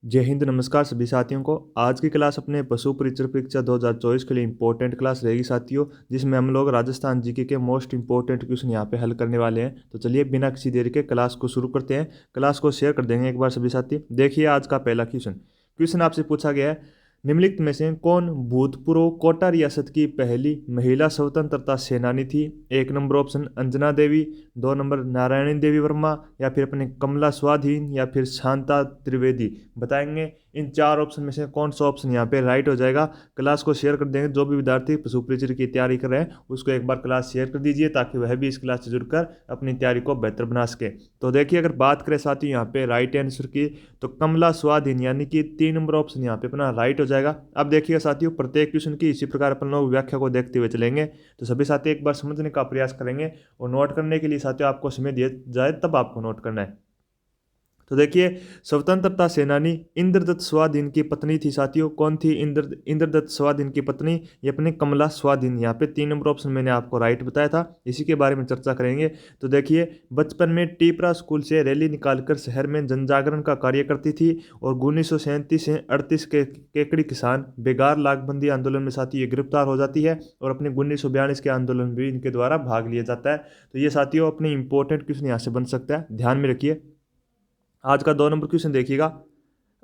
जय हिंद, नमस्कार सभी साथियों को। आज की क्लास अपने पशु परिचर परीक्षा 2024 के लिए इंपॉर्टेंट क्लास रहेगी साथियों, जिसमें हम लोग राजस्थान जीके के मोस्ट इंपॉर्टेंट क्वेश्चन यहाँ पे हल करने वाले हैं। तो चलिए बिना किसी देरी के क्लास को शुरू करते हैं। क्लास को शेयर कर देंगे एक बार सभी साथी। देखिए आज का पहला क्वेश्चन। क्वेश्चन आपसे पूछा गया है, निम्नलिखित में से कौन भूतपूर्व कोटा रियासत की पहली महिला स्वतंत्रता सेनानी थी। एक नंबर ऑप्शन अंजना देवी, दो नंबर नारायणी देवी वर्मा, या फिर अपने कमला स्वाधीन, या फिर शांता त्रिवेदी। बताएंगे इन चार ऑप्शन में से कौन सा ऑप्शन यहाँ पे राइट हो जाएगा। क्लास को शेयर कर देंगे। जो भी विद्यार्थी पशु परिचर की तैयारी कर रहे हैं उसको एक बार क्लास शेयर कर दीजिए, ताकि वह भी इस क्लास से जुड़कर अपनी तैयारी को बेहतर बना सके। तो देखिए अगर बात करें साथियों यहाँ पे राइट आंसर की, तो कमला स्वाधीन यानी कि 3 नंबर ऑप्शन यहाँ पे अपना राइट हो जाएगा। अब देखिएगा साथियों, प्रत्येक क्वेश्चन की इसी प्रकार अपन लोग व्याख्या को देखते हुए चलेंगे। तो सभी साथी एक बार समझने का प्रयास करेंगे, और नोट करने के लिए साथियों आपको समय दिया जाए तब आपको नोट करना है। तो देखिए, स्वतंत्रता सेनानी इंद्रदत्त स्वाधीन की पत्नी थी साथियों। कौन थी इंद्रदत्त स्वाधीन की पत्नी? ये अपनी कमला स्वाधीन। यहाँ पे 3 नंबर ऑप्शन मैंने आपको राइट बताया था, इसी के बारे में चर्चा करेंगे। तो देखिए, बचपन में टीपरा स्कूल से रैली निकालकर शहर में जन जागरण का कार्य करती थी, और 1937 से 38 के केकड़ी किसान बेगार लागबंदी आंदोलन में साथी ये गिरफ्तार हो जाती है, और अपने 1942 के आंदोलन में भी इनके द्वारा भाग लिया जाता है। तो ये साथियों अपने इंपॉर्टेंट क्वेश्चन यहाँ से बन सकता है, ध्यान में रखिए। आज का 2 नंबर क्वेश्चन देखिएगा।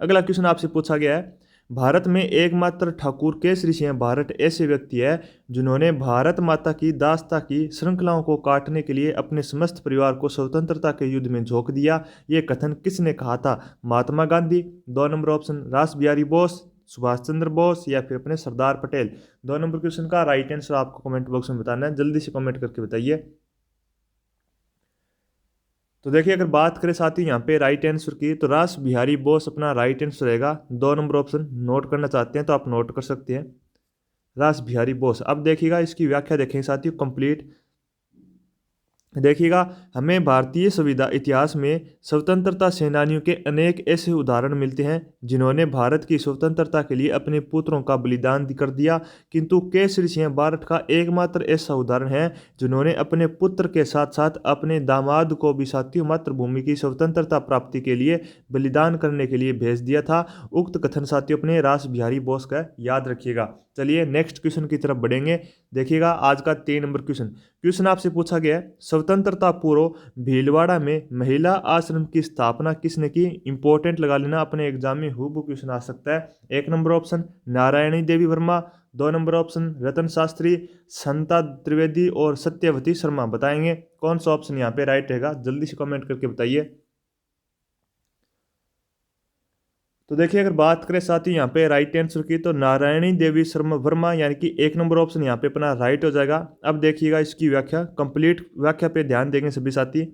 अगला क्वेश्चन आपसे पूछा गया है, भारत में एकमात्र ठाकुर केसरी सिंह भारत ऐसे व्यक्ति है जिन्होंने भारत माता की दासता की श्रृंखलाओं को काटने के लिए अपने समस्त परिवार को स्वतंत्रता के युद्ध में झोंक दिया। ये कथन किसने कहा था? महात्मा गांधी, 2 नंबर ऑप्शन रास बिहारी बोस, सुभाष चंद्र बोस, या फिर अपने सरदार पटेल। 2 नंबर क्वेश्चन का राइट आंसर आपको कमेंट बॉक्स में बताना है, जल्दी से कमेंट करके बताइए। तो देखिए अगर बात करें साथी यहाँ पे राइट आंसर की, तो रास बिहारी बोस अपना राइट आंसर रहेगा। 2 नंबर ऑप्शन नोट करना चाहते हैं तो आप नोट कर सकते हैं, रास बिहारी बोस। अब देखिएगा इसकी व्याख्या देखें साथियों कंप्लीट। देखिएगा, हमें भारतीय संविधान इतिहास में स्वतंत्रता सेनानियों के अनेक ऐसे उदाहरण मिलते हैं जिन्होंने भारत की स्वतंत्रता के लिए अपने पुत्रों का बलिदान कर दिया, किंतु केसरी सिंह भारत का एकमात्र ऐसा उदाहरण है जिन्होंने अपने पुत्र के साथ साथ अपने दामाद को भी साथियों मातृभूमि की स्वतंत्रता प्राप्ति के लिए बलिदान करने के लिए भेज दिया था। उक्त कथन साथियों अपने रास बिहारी बोस का याद रखिएगा। चलिए नेक्स्ट क्वेश्चन की तरफ बढ़ेंगे। देखिएगा आज का 3 नंबर क्वेश्चन आपसे पूछा गया है, स्वतंत्रता पूर्व भीलवाड़ा में महिला आश्रम की स्थापना किसने की? इंपॉर्टेंट लगा लेना, अपने एग्जाम में हूबहू क्वेश्चन आ सकता है। 1 नंबर ऑप्शन नारायणी देवी वर्मा, 2 नंबर ऑप्शन रतन शास्त्री, संता त्रिवेदी, और सत्यवती शर्मा। बताएंगे कौन सा ऑप्शन यहाँ पे राइट रहेगा, जल्दी से कमेंट करके बताइए। तो देखिए अगर बात करें साथ ही यहाँ पे राइट आंसर की, तो नारायणी देवी शर्मा वर्मा यानी कि 1 नंबर ऑप्शन यहाँ पे अपना राइट हो जाएगा। अब देखिएगा इसकी व्याख्या, कंप्लीट व्याख्या पे ध्यान देंगे सभी साथी।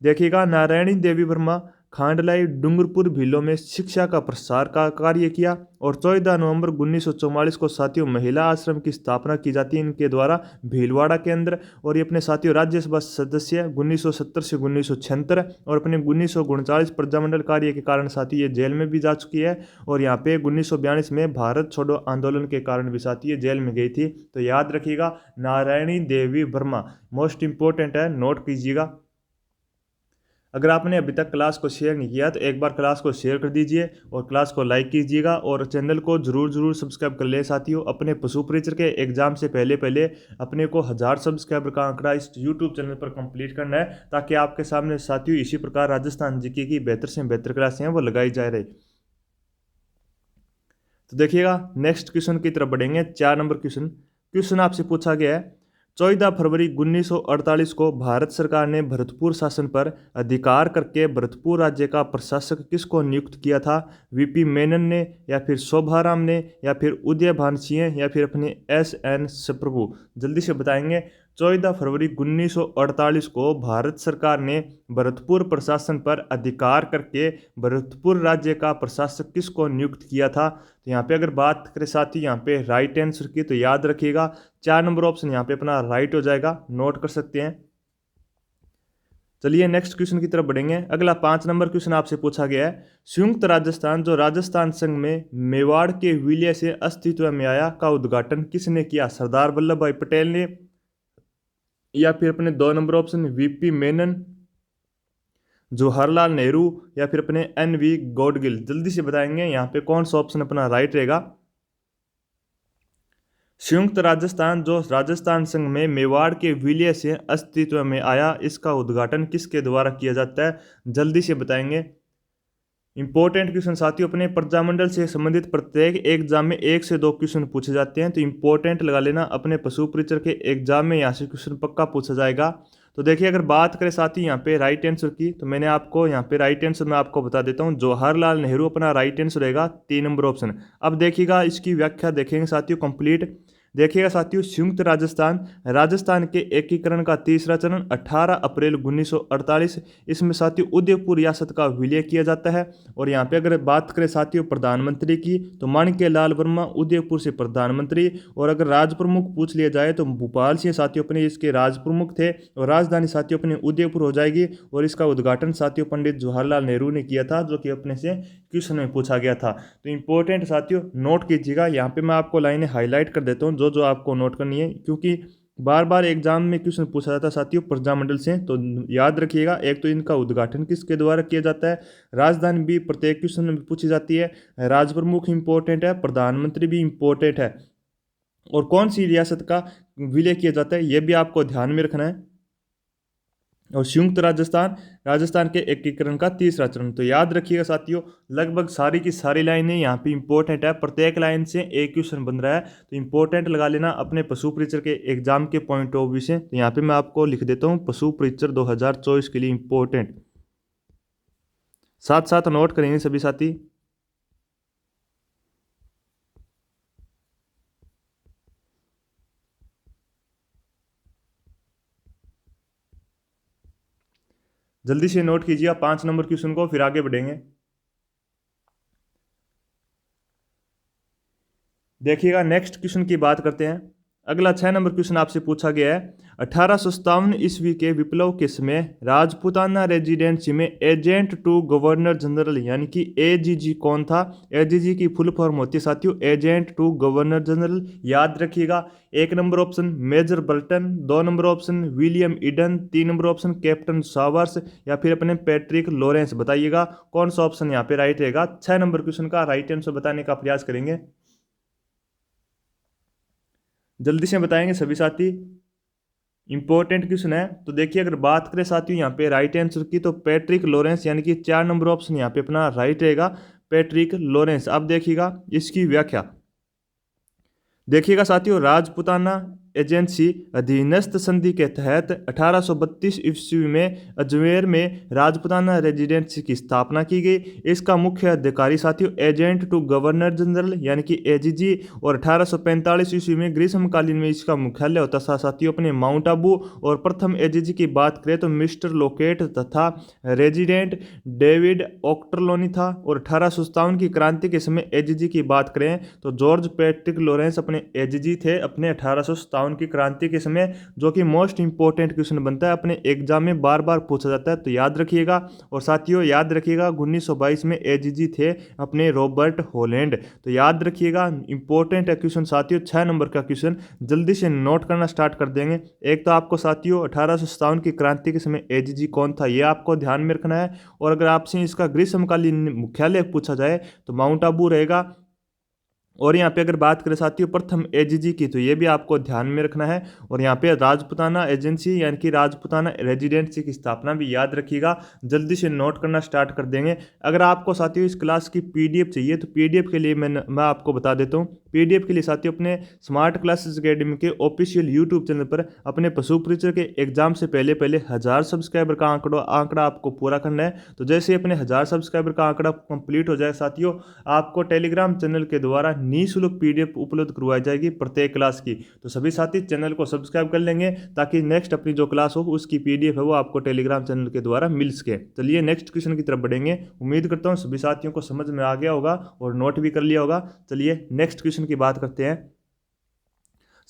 देखिएगा, नारायणी देवी वर्मा खांडलाई डूंगरपुर भीलों में शिक्षा का प्रसार का कार्य किया, और 14 नवंबर 1944 को साथियों महिला आश्रम की स्थापना की जाती है इनके द्वारा भीलवाड़ा के अंदर। और ये अपने साथियों राज्यसभा सदस्य 1970 से 1976, और अपने 1939 प्रजामंडल कार्य के कारण साथी ये जेल में भी जा चुकी है। और यहाँ पे 1942 में भारत छोड़ो आंदोलन के कारण भी साथी ये जेल में गई थी। तो याद रखिएगा नारायणी देवी वर्मा मोस्ट इंपॉर्टेंट है, नोट कीजिएगा। अगर आपने अभी तक क्लास को शेयर नहीं किया तो एक बार क्लास को शेयर कर दीजिए, और क्लास को लाइक कीजिएगा, और चैनल को जरूर सब्सक्राइब कर ले साथियों। अपने पशु परिचर के एग्जाम से पहले पहले अपने को 1000 सब्सक्राइबर का आंकड़ा इस यूट्यूब चैनल पर कंप्लीट करना है, ताकि आपके सामने साथियों इसी प्रकार राजस्थान जीके की बेहतर से बेहतर क्लासें हैं वो लगाई जा रही। तो देखिएगा नेक्स्ट क्वेश्चन की तरफ बढ़ेंगे। 4 नंबर क्वेश्चन आपसे पूछा गया है, 14 फरवरी 1948 को भारत सरकार ने भरतपुर शासन पर अधिकार करके भरतपुर राज्य का प्रशासक किसको नियुक्त किया था? वीपी मेनन ने, या फिर शोभाराम ने, या फिर उदयभान सिंह, या फिर अपने एस.एन. सप्रभु। जल्दी से बताएंगे। 14 फरवरी 1948 को भारत सरकार ने भरतपुर प्रशासन पर अधिकार करके भरतपुर राज्य का प्रशासक किसको नियुक्त किया था? तो यहाँ पे अगर बात करें साथी यहाँ पे राइट आंसर की, तो याद रखिएगा 4 नंबर ऑप्शन यहाँ पे अपना राइट हो जाएगा, नोट कर सकते हैं। चलिए नेक्स्ट क्वेश्चन की तरफ बढ़ेंगे। अगला 5 नंबर क्वेश्चन आपसे पूछा गया है, संयुक्त राजस्थान जो राजस्थान संघ में मेवाड़ के विलय से अस्तित्व में आया का उद्घाटन किसने किया? सरदार वल्लभ भाई पटेल ने, या फिर अपने 2 number option VP Menon, Jawaharlal Nehru या फिर अपने NV गॉडगिल? जल्दी से बताएंगे यहाँ पे कौन सा ऑप्शन अपना राइट रहेगा। संयुक्त राजस्थान जो राजस्थान संघ में मेवाड़ के विलय से अस्तित्व में आया, इसका उद्घाटन किसके द्वारा किया जाता है? जल्दी से बताएंगे। इंपॉर्टेंट क्वेश्चन साथियों, अपने प्रजामंडल से संबंधित प्रत्येक एग्जाम में 1 से 2 क्वेश्चन पूछे जाते हैं, तो इंपॉर्टेंट लगा लेना। अपने पशु परिचर के एग्जाम में यहाँ से क्वेश्चन पक्का पूछा जाएगा। तो देखिए, अगर बात करें साथी यहाँ पे राइट आंसर की, तो मैंने आपको यहाँ पे राइट आंसर मैं आपको बता देता हूँ, जवाहरलाल नेहरू अपना राइट आंसर रहेगा 3 नंबर ऑप्शन। अब देखिएगा, इसकी व्याख्या देखेंगे साथियों कंप्लीट। देखिएगा साथियों, संयुक्त राजस्थान राजस्थान के एकीकरण का तीसरा चरण 18 अप्रैल 1948, इसमें साथियों उदयपुर रियासत का विलय किया जाता है। और यहाँ पे अगर बात करें साथियों प्रधानमंत्री की, तो माणिक्य लाल वर्मा उदयपुर से प्रधानमंत्री। और अगर राज प्रमुख पूछ लिया जाए तो भोपाल से साथियों अपने इसके राज प्रमुख थे, और राजधानी साथियों अपने उदयपुर हो जाएगी। और इसका उद्घाटन साथियों पंडित जवाहरलाल नेहरू ने किया था, जो कि अपने से क्वेश्चन में पूछा गया था। तो इंपॉर्टेंट साथियों नोट कीजिएगा, यहाँ पे मैं आपको लाइनें हाईलाइट कर देता हूँ जो जो आपको नोट करनी है, क्योंकि बार बार एग्जाम में क्वेश्चन पूछा जाता है साथियों प्रजामंडल से। तो याद रखिएगा, एक तो इनका उद्घाटन किसके द्वारा किया जाता है, राजधानी भी प्रत्येक क्वेश्चन में पूछी जाती है, राज प्रमुख इंपॉर्टेंट है, प्रधानमंत्री भी इंपॉर्टेंट है, और कौन सी रियासत का विलय किया जाता है ये भी आपको ध्यान में रखना है। और संयुक्त राजस्थान राजस्थान के एकीकरण का तीसरा चरण। तो याद रखिएगा साथियों, लगभग सारी की सारी लाइनें यहाँ पे इंपॉर्टेंट है, प्रत्येक लाइन से एक क्वेश्चन बन रहा है, तो इंपॉर्टेंट लगा लेना अपने पशु परिचर के एग्जाम के पॉइंट ऑफ व्यू से। तो यहाँ पे मैं आपको लिख देता हूँ पशु परिचर 2024 के लिए इंपॉर्टेंट, साथ साथ नोट करेंगे सभी साथी। जल्दी से नोट कीजिए 5 नंबर क्वेश्चन को, फिर आगे बढ़ेंगे। देखिएगा, नेक्स्ट क्वेश्चन की बात करते हैं। अगला 6 नंबर क्वेश्चन आपसे पूछा गया है, 1857 ईस्वी के विप्लव के समय राजपूताना रेजिडेंसी में एजेंट टू गवर्नर जनरल यानी कि AGG कौन था? AGG की फुल फॉर्म होती है साथियों एजेंट टू गवर्नर जनरल। याद रखिएगा, 1 number option major Burton, 2 number option William Eden, 3 number option captain Sawyers, या फिर अपने पैट्रिक लॉरेंस। बताइएगा कौन सा ऑप्शन यहाँ पे राइट रहेगा। 6 नंबर क्वेश्चन का राइट आंसर बताने का प्रयास करेंगे, जल्दी से बताएंगे सभी साथी, इंपॉर्टेंट क्वेश्चन है। तो देखिए, अगर बात करें साथियों यहाँ पे राइट आंसर की, तो पैट्रिक लॉरेंस यानी कि 4 नंबर ऑप्शन यहाँ पे अपना राइट रहेगा, पैट्रिक लॉरेंस। अब देखिएगा इसकी व्याख्या, देखिएगा साथियों, राजपूताना एजेंसी अधीनस्थ संधि के तहत 1832 ईस्वी में अजमेर में राजपूताना रेजिडेंसी की स्थापना की गई। इसका मुख्य अधिकारी साथियों एजेंट टू गवर्नर जनरल यानी कि AGG, और 1845 ईस्वी में ग्रीष्मकालीन में इसका मुख्यालय होता था साथियों अपने माउंट आबू। और प्रथम AGG की बात करें तो मिस्टर लोकेट तथा रेजिडेंट डेविड ऑक्टरलोनी था। और 1857 की क्रांति के समय AGG की बात करें तो जॉर्ज पैट्रिक लॉरेंस अपने AGG थे अपने 1857 की क्रांति के समय, जो कि मोस्ट इंपॉर्टेंट क्वेश्चन बनता है, अपने एग्जाम में बार बार पूछा जाता है, तो याद रखिएगा। और साथियों याद रखिएगा 1922 में AGG थे अपने रॉबर्ट हॉलैंड। तो याद रखिएगा इंपॉर्टेंट है क्वेश्चन साथियों, 6 नंबर का क्वेश्चन जल्दी से नोट करना स्टार्ट कर देंगे। एक तो आपको साथियों 1857 की क्रांति के समय AGG कौन था ये आपको ध्यान में रखना है। और अगर आपसे इसका ग्रीष्मकालीन मुख्यालय पूछा जाए तो माउंट आबू रहेगा। और यहाँ पे अगर बात करें साथियों प्रथम AGG की, तो ये भी आपको ध्यान में रखना है। और यहाँ पे राजपूताना एजेंसी यानी कि राजपूताना रेजिडेंसी की स्थापना भी याद रखिएगा, जल्दी से नोट करना स्टार्ट कर देंगे। अगर आपको साथियों इस क्लास की PDF चाहिए तो PDF के लिए मैं आपको बता देता हूँ। PDF के लिए साथियों अपने स्मार्ट क्लासेस अकेडमी के ऑफिशियल यूट्यूब चैनल पर अपने पशु परिचर के एग्जाम से पहले 1000 सब्सक्राइबर का आंकड़ा आपको पूरा करना है। तो जैसे अपने 1000 सब्सक्राइबर का आंकड़ा कंप्लीट हो जाए साथियों, आपको टेलीग्राम चैनल के द्वारा निःशुल्क PDF उपलब्ध करवाई जाएगी प्रत्येक क्लास की। तो सभी साथी चैनल को सब्सक्राइब कर लेंगे ताकि नेक्स्ट अपनी जो क्लास हो उसकी PDF है वो आपको टेलीग्राम चैनल के द्वारा मिल सके। चलिए नेक्स्ट क्वेश्चन की तरफ बढ़ेंगे। उम्मीद करता हूँ सभी साथियों को समझ में आ गया होगा और नोट भी कर लिया होगा। चलिए नेक्स्ट क्वेश्चन की बात करते हैं।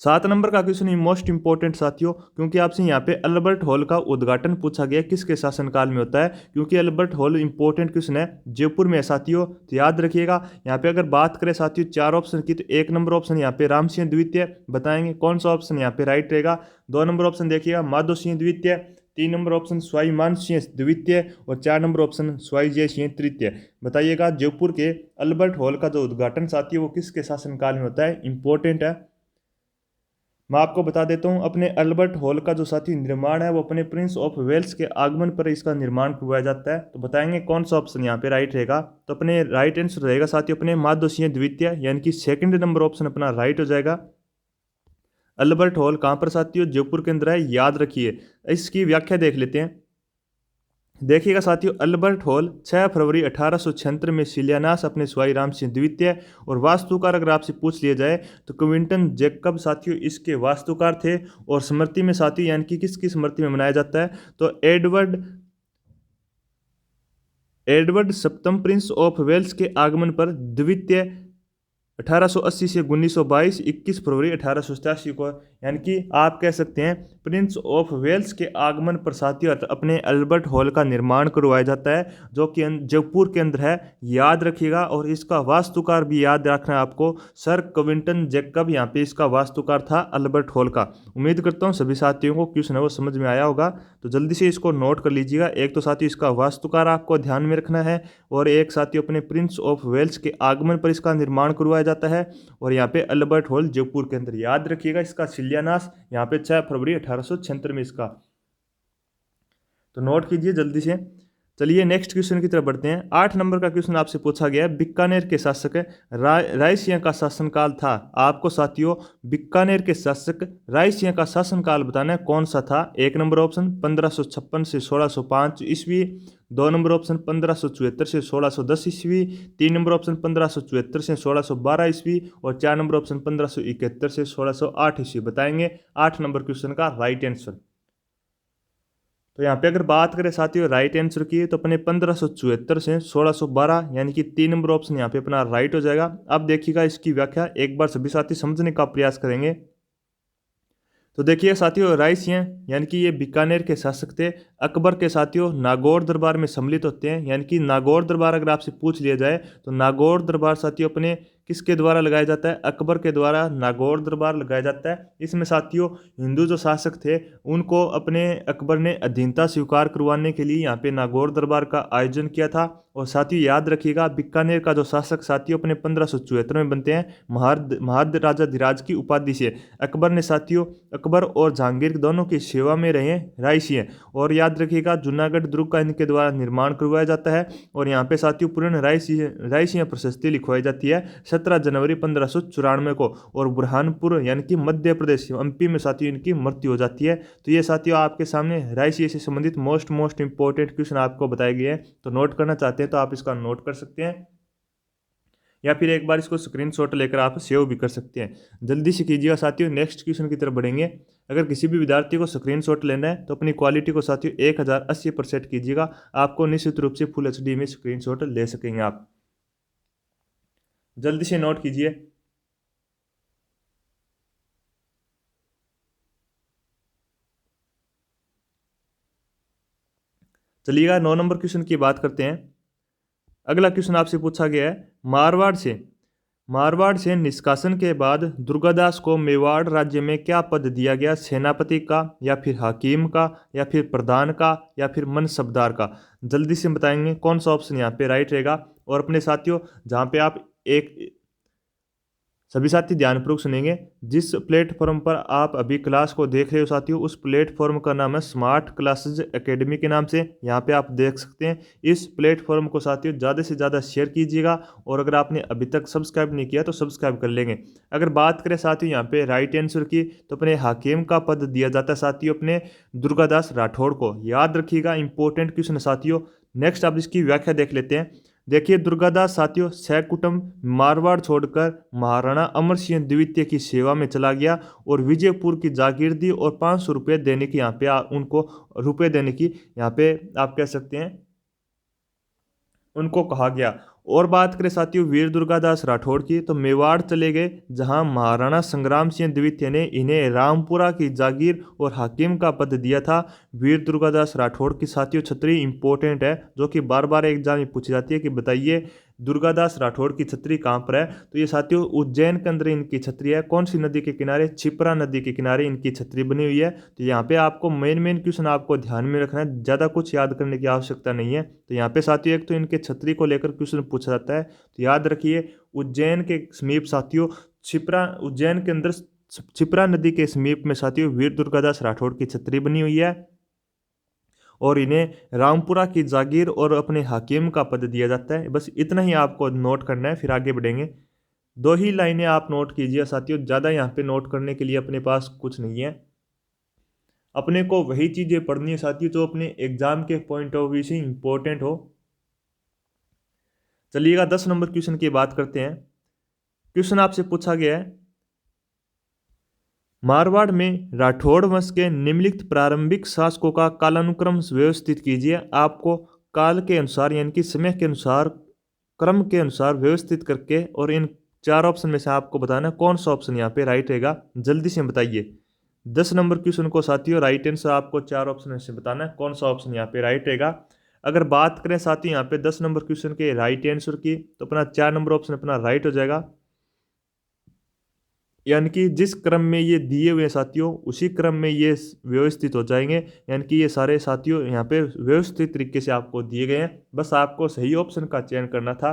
7 नंबर का क्वेश्चन मोस्ट इंपॉर्टेंट साथियों, क्योंकि आपसे यहाँ पे अल्बर्ट हॉल का उद्घाटन पूछा गया किसके शासनकाल में होता है, क्योंकि अल्बर्ट हॉल इंपॉर्टेंट क्वेश्चन है, जयपुर में है साथियों। तो याद रखिएगा यहाँ पे अगर बात करें साथियों 4 ऑप्शन की, तो 1 नंबर ऑप्शन यहाँ पे राम सिंह द्वितीय। बताएंगे कौन सा ऑप्शन यहाँ पे राइट रहेगा। 2 नंबर ऑप्शन देखिएगा माधो सिंह द्वितीय, 3 नंबर ऑप्शन स्वाई मानसिंह द्वितीय और 4 नंबर ऑप्शन स्वाई जय सिंह तृतीय। बताइएगा जयपुर के अल्बर्ट हॉल का जो उद्घाटन साथी वो किसके शासनकाल में होता है, इंपॉर्टेंट है। मैं आपको बता देता हूँ, अपने अल्बर्ट हॉल का जो साथी निर्माण है वो अपने प्रिंस ऑफ वेल्स के आगमन पर इसका निर्माण करवाया जाता है। तो बताएंगे कौन सा ऑप्शन यहाँ पे राइट रहेगा। तो अपने राइट आंसर रहेगा साथियों अपने माधव सिंह द्वितीय, यानी कि सेकंड नंबर ऑप्शन अपना राइट हो जाएगा। अल्बर्ट हॉल कहाँ पर साथियों, जयपुर के अंदर है, याद रखिए। इसकी व्याख्या देख लेते हैं। देखिएगा साथियों, अल्बर्ट हॉल 6 फरवरी 1876 में शिलान्यास अपने स्वाई राम सिंह द्वितीय, और वास्तुकार अगर आपसे पूछ लिया जाए तो क्विंटन जैकब साथियों इसके वास्तुकार थे। और स्मृति में साथियों यानी कि किसकी स्मृति में मनाया जाता है, तो एडवर्ड सप्तम प्रिंस ऑफ वेल्स के आगमन पर द्वितीय 1880 से 1922, 21 फरवरी 1887 को, यानी कि आप कह सकते हैं प्रिंस ऑफ वेल्स के आगमन पर साथियों अपने अल्बर्ट हॉल का निर्माण करवाया जाता है, जो कि जयपुर के अंदर है, याद रखिएगा। और इसका वास्तुकार भी याद रखना है आपको, सर क्विंटन जैकब यहाँ पे इसका वास्तुकार था अल्बर्ट हॉल का। उम्मीद करता हूँ सभी साथियों को क्वेश्चन है वो समझ में आया होगा, तो जल्दी से इसको नोट कर लीजिएगा। एक तो साथियों इसका वास्तुकार आपको ध्यान में रखना है, और एक साथियों अपने प्रिंस ऑफ वेल्स के आगमन पर इसका निर्माण करवाया जाता है, और यहाँ पे अल्बर्ट हॉल जयपुर के अंदर, याद रखिएगा। इसका शिलान्यास यहाँ पे 6 फरवरी 1876 में इसका, तो नोट कीजिए जल्दी से। चलिए नेक्स्ट क्वेश्चन की तरफ बढ़ते हैं। 8 नंबर का क्वेश्चन आपसे पूछा गया है, बीकानेर के शासक राय सिंह का शासनकाल था। आपको साथियों बीकानेर के शासक राय सिंह का शासनकाल बताना है कौन सा था। 1 नंबर ऑप्शन 1556 से 1605 ईस्वी, 2 नंबर ऑप्शन 1574 से 1610 ईस्वी, 3 नंबर ऑप्शन 1574 से 1612 ईस्वी, और 4 नंबर ऑप्शन 1571 से 1608 ईस्वी। बताएंगे 8 नंबर क्वेश्चन का राइट आंसर। तो यहाँ पे अगर बात करें साथियों राइट आंसर की, तो अपने 1574 से 1612, यानी कि 3 नंबर ऑप्शन यहाँ पे अपना राइट हो जाएगा। अब देखिएगा इसकी व्याख्या एक बार सभी साथी समझने का प्रयास करेंगे। तो देखिए साथियों राय सिंह यानी कि ये बीकानेर के शासक थे। अकबर के साथियों नागौर दरबार में सम्मिलित होते हैं, यानी कि नागौर दरबार अगर आपसे पूछ लिया जाए तो नागौर दरबार साथियों अपने किसके द्वारा लगाया जाता है, अकबर के द्वारा नागौर दरबार लगाया जाता है। इसमें साथियों हिंदू जो शासक थे उनको अपने अकबर ने अधीनता स्वीकार करवाने के लिए यहाँ पे नागौर दरबार का आयोजन किया था। और साथियों याद रखिएगा बीकानेर का जो शासक साथियों अपने 1574 में बनते हैं महाराजा धीराज की उपाधि से। अकबर ने साथियों अकबर और जहांगीर दोनों की सेवा में रहे राय सिंह। और याद रखिएगा जूनागढ़ दुर्ग का इनके द्वारा निर्माण करवाया जाता है। और यहाँ पे साथियों पूर्ण राय सिंह प्रशस्ति लिखवाई जाती है 17 जनवरी 1594 को। और बुरहानपुर यानी कि मध्य प्रदेश एमपी में साथियों इनकी मृत्यु हो जाती है। तो ये साथियों आपके सामने राय सिंह से संबंधित मोस्ट इंपॉर्टेंट क्वेश्चन आपको बताए गए हैं। तो नोट करना चाहते हैं तो आप इसका नोट कर सकते हैं, या फिर एक बार इसको स्क्रीनशॉट लेकर आप सेव भी कर सकते हैं। जल्दी से कीजिएगा साथियों, नेक्स्ट क्वेश्चन की तरफ बढ़ेंगे। अगर किसी भी विद्यार्थी को स्क्रीनशॉट लेना है तो अपनी क्वालिटी को साथियों 1080% कीजिएगा, आपको निश्चित रूप से फुल HD में स्क्रीनशॉट ले सकेंगे आप। जल्दी से नोट कीजिए। चलिएगा 9 नंबर क्वेश्चन की बात करते हैं। अगला क्वेश्चन आपसे पूछा गया है, मारवाड़ से निष्कासन के बाद दुर्गादास को मेवाड़ राज्य में क्या पद दिया गया, सेनापति का या फिर हाकिम का या फिर प्रधान का या फिर मनसबदार का। जल्दी से बताएंगे कौन सा ऑप्शन यहाँ पे राइट रहेगा। और अपने साथियों जहाँ पे आप सभी साथी ध्यानपूर्वक सुनेंगे, जिस प्लेटफॉर्म पर आप अभी क्लास को देख रहे हो साथियों उस प्लेटफॉर्म का नाम है स्मार्ट क्लासेज एकेडमी के नाम से, यहाँ पे आप देख सकते हैं। इस प्लेटफॉर्म को साथियों ज़्यादा से ज़्यादा शेयर कीजिएगा, और अगर आपने अभी तक सब्सक्राइब नहीं किया तो सब्सक्राइब कर लेंगे। अगर बात करें साथियों यहाँ पे राइट आंसर की, तो अपने हाकिम का पद दिया जाता है साथियों अपने दुर्गादास राठौड़ को, याद रखिएगा इंपॉर्टेंट क्वेश्चन साथियों। नेक्स्ट आप इसकी व्याख्या देख लेते हैं। देखिए दुर्गादास साथियों सहकुटुंब मारवाड़ छोड़कर महाराणा अमर सिंह द्वितीय की सेवा में चला गया, और विजयपुर की जागीर दी, और 500 रुपये देने की यहाँ पे उनको रुपये देने की यहाँ पे आप कह सकते हैं उनको कहा गया। और बात करें साथियों वीर दुर्गादास राठौड़ की, तो मेवाड़ चले गए जहां महाराणा संग्राम सिंह द्वितीय ने इन्हें रामपुरा की जागीर और हाकिम का पद दिया था। वीर दुर्गादास राठौड़ की साथियों छतरी इंपॉर्टेंट है, जो कि बार बार एग्जाम में पूछी जाती है कि बताइए दुर्गादास राठौड़ की छतरी कहाँ पर है? तो ये साथियों उज्जैन के अंदर इनकी छतरी है। कौन सी नदी के किनारे? क्षिप्रा नदी के किनारे इनकी छतरी बनी हुई है। तो यहाँ पे आपको मेन क्वेश्चन आपको ध्यान में रखना है, ज़्यादा कुछ याद करने की आवश्यकता नहीं है। तो यहाँ पे साथियों एक तो इनके छतरी को लेकर क्वेश्चन पूछा जाता है, तो याद रखिए उज्जैन के समीप साथियों क्षिप्रा, उज्जैन के अंदर क्षिप्रा नदी के समीप में साथियों वीर दुर्गादास राठौड़ की छतरी बनी हुई है और इन्हें रामपुरा की जागीर और अपने हाकिम का पद दिया जाता है। बस इतना ही आपको नोट करना है, फिर आगे बढ़ेंगे। दो ही लाइनें आप नोट कीजिए साथियों, ज़्यादा यहाँ पे नोट करने के लिए अपने पास कुछ नहीं है। अपने को वही चीज़ें पढ़नी है साथियों जो अपने एग्जाम के पॉइंट ऑफ व्यू से इंपॉर्टेंट हो। चलिएगा 10 नंबर क्वेश्चन की बात करते हैं। क्वेश्चन आपसे पूछा गया है, मारवाड़ में राठौड़ वंश के निम्नलिखित प्रारंभिक शासकों का कालानुक्रम व्यवस्थित कीजिए। आपको काल के अनुसार यानी कि समय के अनुसार क्रम के अनुसार व्यवस्थित करके और इन चार ऑप्शन में से आपको बताना कौन सा ऑप्शन यहाँ पे राइट रहेगा। जल्दी से बताइए। 10 नंबर क्वेश्चन को साथियों राइट आंसर आपको चार ऑप्शन में से बताना है कौन सा ऑप्शन यहाँ पे राइट रहेगा। अगर बात करें साथियों यहाँ पे 10 नंबर क्वेश्चन के राइट आंसर की, तो अपना 4 नंबर ऑप्शन अपना राइट हो जाएगा। यानी कि जिस क्रम में ये दिए हुए साथियों उसी क्रम में ये व्यवस्थित हो जाएंगे। यानी कि ये सारे साथियों यहाँ पे व्यवस्थित तरीके से आपको दिए गए हैं, बस आपको सही ऑप्शन का चयन करना था।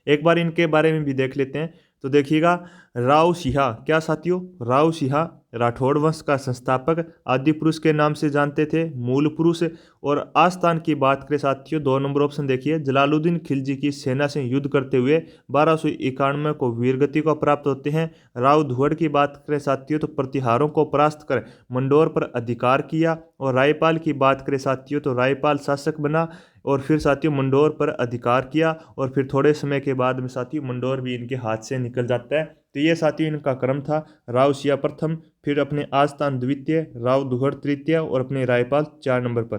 एक बार इनके बारे में भी देख लेते हैं। तो देखिएगा राव सिहा, क्या साथियों? राव सिहा राठौड़ वंश का संस्थापक, आदि पुरुष के नाम से जानते थे, मूल पुरुष। और आस्थान की बात करें साथियों, 2 नंबर ऑप्शन देखिए, जलालुद्दीन खिलजी की सेना से युद्ध करते हुए 1291 को वीरगति को प्राप्त होते हैं। राव धुवड़ की बात करें साथियों तो प्रतिहारों को परास्त कर मंडोर पर अधिकार किया। और रायपाल की बात करें साथियों तो रायपाल शासक बना और फिर साथियों मंडोर पर अधिकार किया और फिर थोड़े समय के बाद में साथियों मंडोर भी इनके हाथ से निकल जाता है। तो ये साथियों इनका क्रम था, राव सिया प्रथम, फिर अपने आस्थान द्वितीय, राव दुहड़ तृतीय और अपने रायपाल 4 नंबर पर।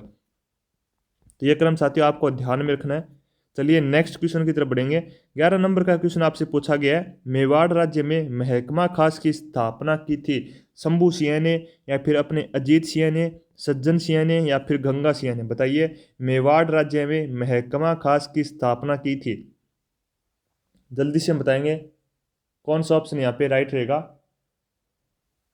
तो ये क्रम साथियों आपको ध्यान में रखना है। चलिए नेक्स्ट क्वेश्चन की तरफ बढ़ेंगे। 11 नंबर का क्वेश्चन आपसे पूछा गया है, मेवाड़ राज्य में महकमा खास की स्थापना की थी शंभू सिंह ने या फिर अपने अजीत सिंह ने, सज्जन सिंह ने या फिर गंगा सिंह ने? बताइए मेवाड़ राज्य में महकमा खास की स्थापना की थी। जल्दी से बताएंगे कौन सा ऑप्शन यहाँ पे राइट रहेगा।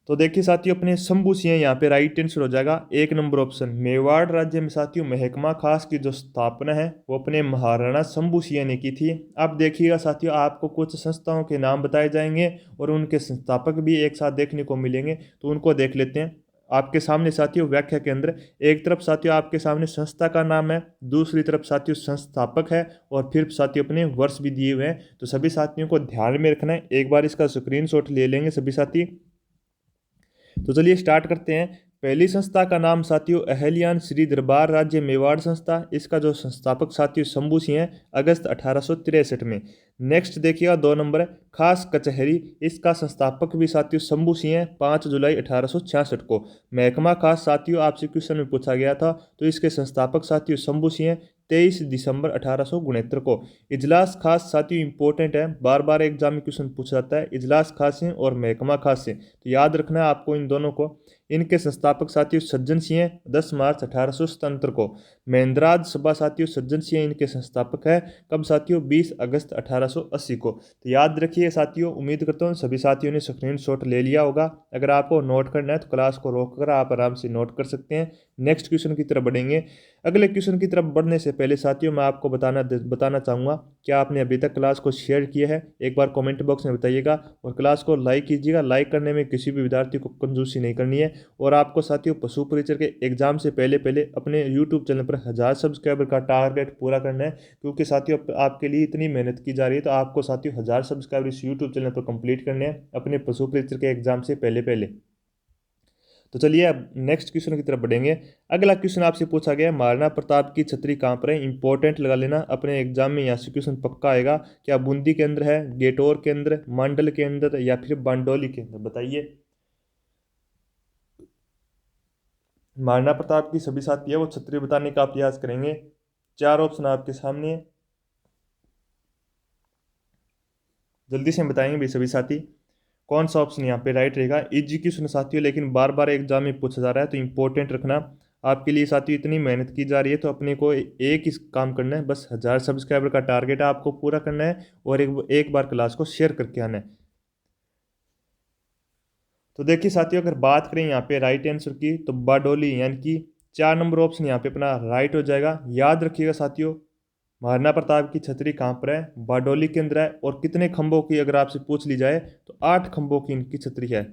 तो देखिए साथियों अपने शंभू सिंह यहाँ पे राइट आंसर हो जाएगा, 1 नंबर ऑप्शन। मेवाड़ राज्य में साथियों महकमा खास की जो स्थापना है वो अपने महाराणा शंभू सिंह ने की थी। अब देखिएगा साथियों आपको कुछ संस्थाओं के नाम बताए जाएंगे और उनके संस्थापक भी एक साथ देखने को मिलेंगे, तो उनको देख लेते हैं। आपके सामने साथियों व्याख्या के अंदर एक तरफ साथियों आपके सामने संस्था का नाम है, दूसरी तरफ साथियों संस्थापक है और फिर साथियों अपने वर्ष भी दिए हुए हैं। तो सभी साथियों को ध्यान में रखना है, एक बार इसका स्क्रीनशॉट ले लेंगे सभी साथी। तो चलिए स्टार्ट करते हैं। पहली संस्था का नाम साथियों अहलियान श्री दरबार राज्य मेवाड़ संस्था, इसका जो संस्थापक साथियों शंभू सिंह है, अगस्त 1863 में। नेक्स्ट देखिएगा 2 नंबर है खास कचहरी, इसका संस्थापक भी साथियों शंभू सिंह है, 5 जुलाई 1866 को। महकमा खास साथियों आपसे क्वेश्चन में पूछा गया था, तो इसके संस्थापक साथियों शंभू सिंह, 23 दिसंबर 1869 को। इजलास खास साथियों इंपॉर्टेंट है, बार बार एग्जाम में क्वेश्चन पूछा जाता है, इजलास खास से और महकमा खास से, तो याद रखना है आपको इन दोनों को। इनके संस्थापक साथियों सज्जन सिंह 10 मार्च 1877 को। महेंद्राज सभा साथियों सज्जन सिंह इनके संस्थापक है, कब साथियों? 20 अगस्त 1880 को। तो याद रखिए साथियों, उम्मीद करता हूँ सभी साथियों ने स्क्रीनशॉट ले लिया होगा। अगर आपको नोट करना है तो क्लास को रोककर आप आराम से नोट कर सकते हैं। नेक्स्ट क्वेश्चन की तरफ बढ़ेंगे। अगले क्वेश्चन की तरफ बढ़ने से पहले साथियों मैं आपको बताना चाहूँगा, क्या आपने अभी तक क्लास को शेयर किया है? एक बार कमेंट बॉक्स में बताइएगा और क्लास को लाइक कीजिएगा। लाइक करने में किसी भी विद्यार्थी को कंजूसी नहीं करनी है। और आपको साथियों पशु परिचर के एग्जाम से पहले पहले अपने यूट्यूब चैनल पर 1000 सब्सक्राइबर का टारगेट पूरा करना है, क्योंकि साथियों आपके लिए इतनी मेहनत की जा रही है, तो आपको साथियों 1000 सब्सक्राइबर इस यूट्यूब चैनल पर कंप्लीट करने हैं अपने पशु परिचर के एग्जाम से पहले पहले। तो चलिए अब नेक्स्ट क्वेश्चन की तरफ बढ़ेंगे। अगला क्वेश्चन आपसे पूछा गया महाराणा प्रताप की छतरी कहाँ पर है? इंपॉर्टेंट लगा लेना, अपने एग्जाम में यहाँ से क्वेश्चन पक्का आएगा। क्या बूंदी के अंदर है, गेटोर के अंदर, मांडल के अंदर या फिर बांडोली के अंदर? बताइए। महाराणा प्रताप की सभी साथी है वो छतरी बताने का प्रयास करेंगे। 4 ऑप्शन आपके सामने है, जल्दी से बताएंगे भी सभी साथी कौन सा ऑप्शन यहाँ पे राइट रहेगा। इजी क्वेश्चन साथियों, लेकिन बार बार एग्जाम में पूछा जा रहा है तो इंपॉर्टेंट रखना। आपके लिए साथियों इतनी मेहनत की जा रही है, तो अपने को एक ही काम करना है, बस 1000 सब्सक्राइबर का टारगेट आपको पूरा करना है और एक बार क्लास को शेयर करके आना है। तो देखिए साथियों, अगर बात करें यहाँ पे राइट आंसर की, तो बारडोली यानी कि 4 नंबर ऑप्शन यहाँ पे अपना राइट हो जाएगा। याद रखिएगा साथियों, महाराणा प्रताप की छतरी कहाँ पर है, बारडोली के अंदर है। और कितने खंभों की अगर आपसे पूछ ली जाए तो 8 खंभों की इनकी छतरी है।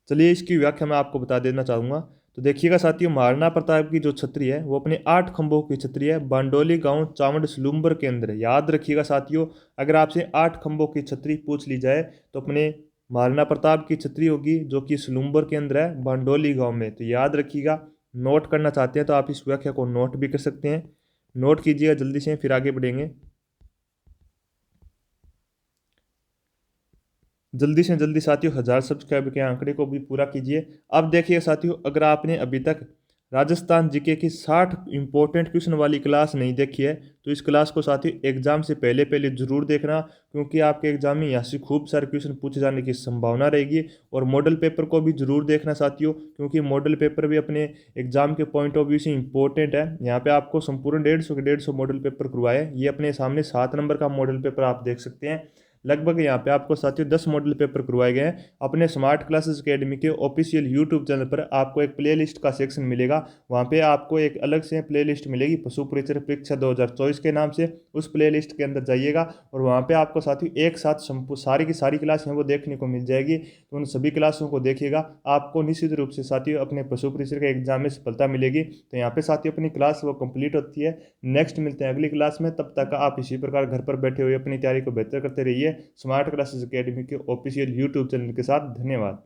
चलिए इसकी व्याख्या मैं आपको बता देना चाहूँगा। तो देखिएगा साथियों, महाराणा प्रताप की जो छतरी है वो अपने 8 खंभों की छतरी है, बांडोली गांव चावंड सलूम्बर के अंदर है। याद रखिएगा साथियों, अगर आपसे 8 खंभों की छतरी पूछ ली जाए तो अपने महाराणा प्रताप की छतरी होगी, जो कि सलूम्बर के अंदर है, बांडोली गांव में। तो याद रखिएगा। नोट करना चाहते हैं तो आप इस व्याख्या को नोट भी कर सकते हैं। नोट कीजिएगा जल्दी से, फिर आगे बढ़ेंगे। जल्दी से जल्दी साथियों 1000 सब्सक्राइबर के आंकड़े को भी पूरा कीजिए। अब देखिए साथियों, अगर आपने अभी तक राजस्थान जीके की 60 इंपॉर्टेंट क्वेश्चन वाली क्लास नहीं देखी है तो इस क्लास को साथियों एग्जाम से पहले पहले जरूर देखना, क्योंकि आपके एग्जाम में यहाँ से खूब सारे क्वेश्चन पूछे जाने की संभावना रहेगी। और मॉडल पेपर को भी जरूर देखना साथियों, क्योंकि मॉडल पेपर भी अपने एग्जाम के पॉइंट ऑफ व्यू से इंपॉर्टेंट है। यहाँ पे आपको संपूर्ण 150 मॉडल पेपर करवाए, ये अपने सामने 7 नंबर का मॉडल पेपर आप देख सकते हैं। लगभग यहाँ पे आपको साथियों 10 मॉडल पेपर करवाए गए हैं। अपने स्मार्ट क्लासेस एकेडमी के ऑफिशियल यूट्यूब चैनल पर आपको एक प्लेलिस्ट का सेक्शन मिलेगा। वहाँ पे आपको एक अलग से प्लेलिस्ट मिलेगी, पशु परिचर परीक्षा 2024 के नाम से। उस प्लेलिस्ट के अंदर जाइएगा और वहाँ पे आपको साथियों एक साथ सारी की सारी क्लास हैं वो देखने को मिल जाएगी। तो उन सभी क्लासों को देखिएगा, आपको निश्चित रूप से साथियों अपने पशु परिचर के एग्जाम में सफलता मिलेगी। तो यहाँ पे साथियों अपनी क्लास वो कंप्लीट होती है। नेक्स्ट मिलते हैं अगली क्लास में, तब तक आप इसी प्रकार घर पर बैठे हुए अपनी तैयारी को बेहतर करते रहिए स्मार्ट क्लासेस एकेडमी के ऑफिशियल यूट्यूब चैनल के साथ। धन्यवाद।